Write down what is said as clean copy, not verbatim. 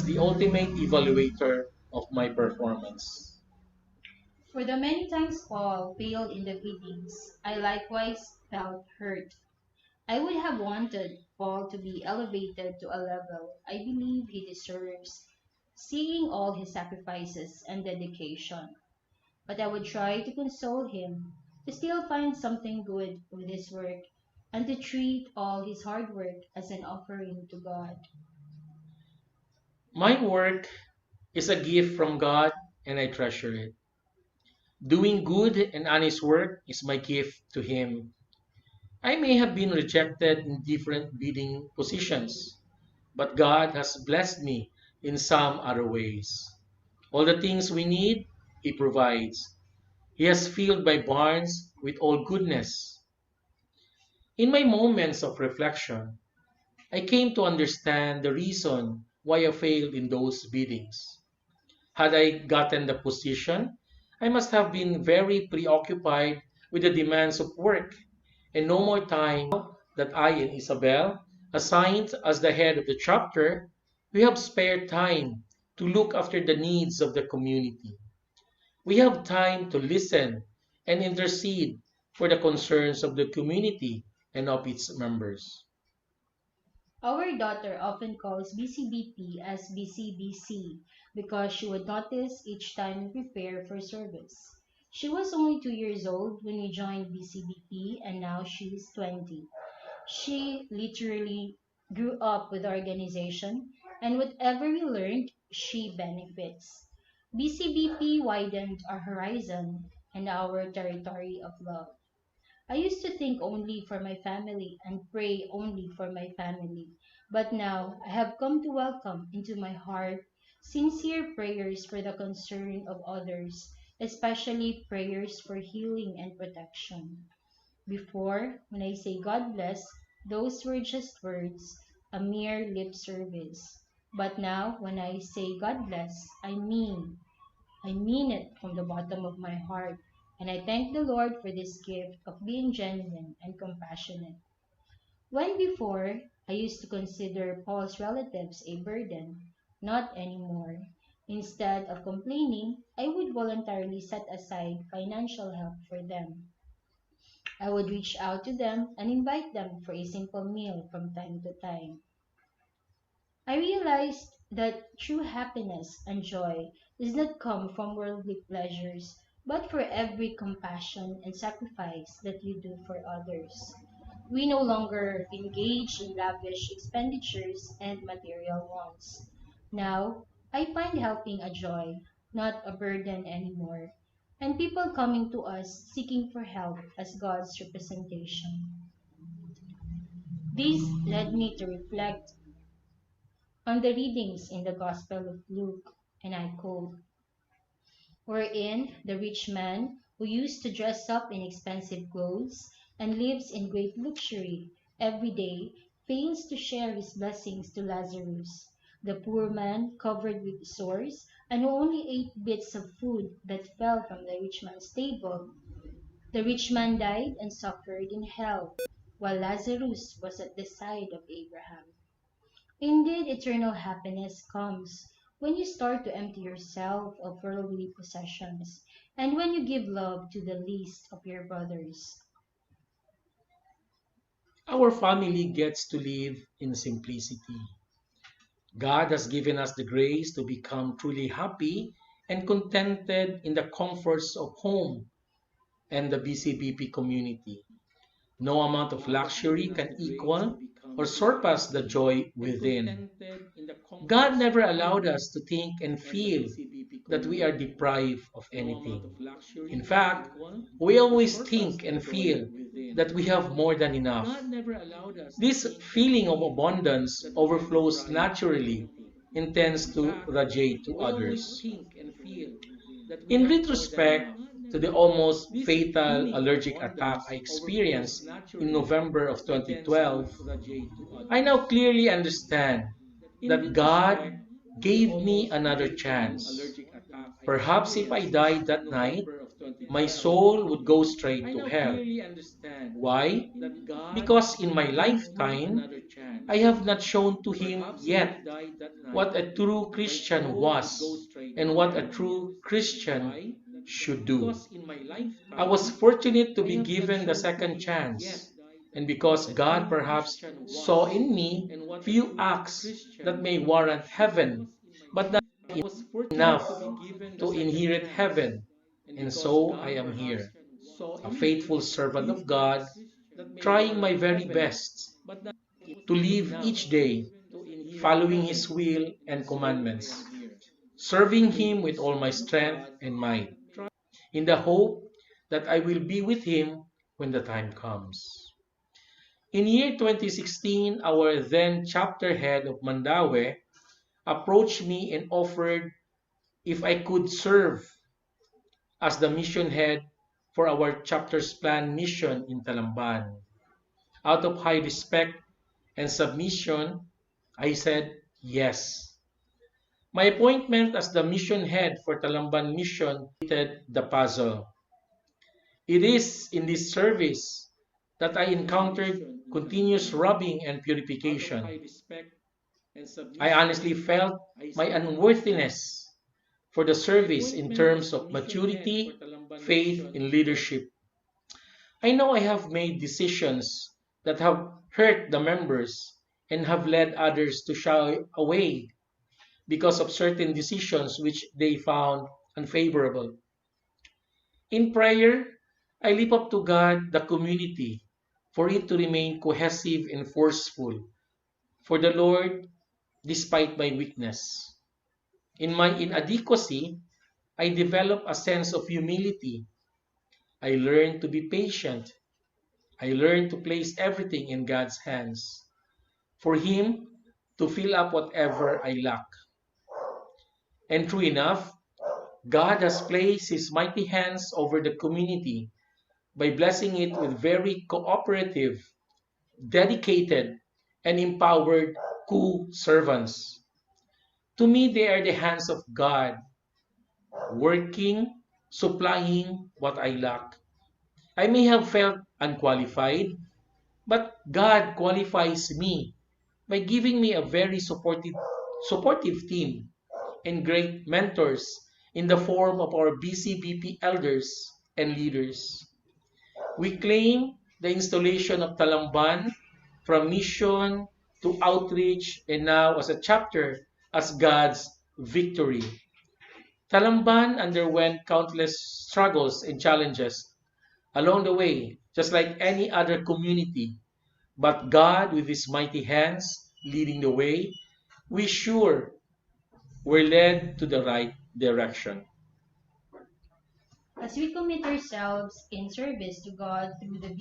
as the ultimate evaluator of my performance. For the many times Paul failed in the biddings, I likewise felt hurt. I would have wanted Paul to be elevated to a level I believe he deserves, seeing all his sacrifices and dedication. But I would try to console him, to still find something good with his work, and to treat all his hard work as an offering to God. My work is a gift from God and I treasure it. Doing good and honest work is my gift to Him. I may have been rejected in different bidding positions, but God has blessed me in some other ways. All the things we need, He provides. He has filled my barns with all goodness. In my moments of reflection, I came to understand the reason why I failed in those biddings. Had I gotten the position, I must have been very preoccupied with the demands of work and no more time that I and Isabel, assigned as the head of the chapter, we have spare time to look after the needs of the community. We have time to listen and intercede for the concerns of the community and of its members. Our daughter often calls BCBP as BCBC because she would notice each time we prepare for service. She was only 2 years old when we joined BCBP and now she's 20. She literally grew up with the organization and whatever we learned, she benefits. BCBP widened our horizon and our territory of love. I used to think only for my family and pray only for my family. But now I have come to welcome into my heart sincere prayers for the concern of others, especially prayers for healing and protection. Before, when I say God bless, those were just words, a mere lip service. But now, when I say God bless, I mean it from the bottom of my heart, and I thank the Lord for this gift of being genuine and compassionate. When before, I used to consider Paul's relatives a burden, not anymore. Instead of complaining, I would voluntarily set aside financial help for them. I would reach out to them and invite them for a simple meal from time to time. I realized that true happiness and joy does not come from worldly pleasures, but for every compassion and sacrifice that you do for others. We no longer engage in lavish expenditures and material wants. Now, I find helping a joy, not a burden anymore, and people coming to us seeking for help as God's representation. This led me to reflect on the readings in the Gospel of Luke, and I quote, wherein the rich man who used to dress up in expensive clothes and lives in great luxury every day feigns to share his blessings to Lazarus, the poor man covered with sores and who only ate bits of food that fell from the rich man's table. The rich man died and suffered in hell, while Lazarus was at the side of Abraham. Indeed, eternal happiness comes when you start to empty yourself of worldly possessions and when you give love to the least of your brothers. Our family gets to live in simplicity. God has given us the grace to become truly happy and contented in the comforts of home and the BCBP community. No amount of luxury can equal or surpass the joy within. God never allowed us to think and feel that we are deprived of anything. In fact, we always think and feel that we have more than enough. This feeling of abundance overflows naturally and tends to radiate to others. In retrospect to the almost fatal allergic attack I experienced in November of 2012, I now clearly understand that God gave me another chance. Perhaps if I died that night, my soul would go straight to hell. Why? Because in my lifetime, I have not shown to him yet what a true Christian was and what a true Christian should do. I was fortunate to be given the second chance, and because God perhaps saw in me few acts that may warrant heaven, but not enough to inherit heaven. And so I am here, a faithful servant of God, trying my very best to live each day following His will and commandments, serving Him with all my strength and might, in the hope that I will be with Him when the time comes. In year 2016, our then chapter head of Mandaue approached me and offered if I could serve as the mission head for our chapter's planned mission in Talamban. Out of high respect and submission, I said yes. My appointment as the mission head for Talamban mission completed the puzzle. It is in this service that I encountered continuous rubbing and purification. I honestly felt my unworthiness for the service in terms of maturity, faith, and leadership. I know I have made decisions that have hurt the members and have led others to shy away because of certain decisions which they found unfavorable. In prayer, I lift up to God the community for it to remain cohesive and forceful for the Lord despite my weakness. In my inadequacy, I develop a sense of humility. I learn to be patient. I learn to place everything in God's hands for Him to fill up whatever I lack. And true enough, God has placed His mighty hands over the community by blessing it with very cooperative, dedicated, and empowered co-servants. To me, they are the hands of God, working, supplying what I lack. I may have felt unqualified, but God qualifies me by giving me a very supportive team and great mentors in the form of our BCBP elders and leaders. We claim the installation of Talamban from mission to outreach and now as a chapter as God's victory. Talamban underwent countless struggles and challenges along the way, just like any other community. But God, with His mighty hands leading the way, we sure were led to the right direction. As we commit ourselves in service to God through the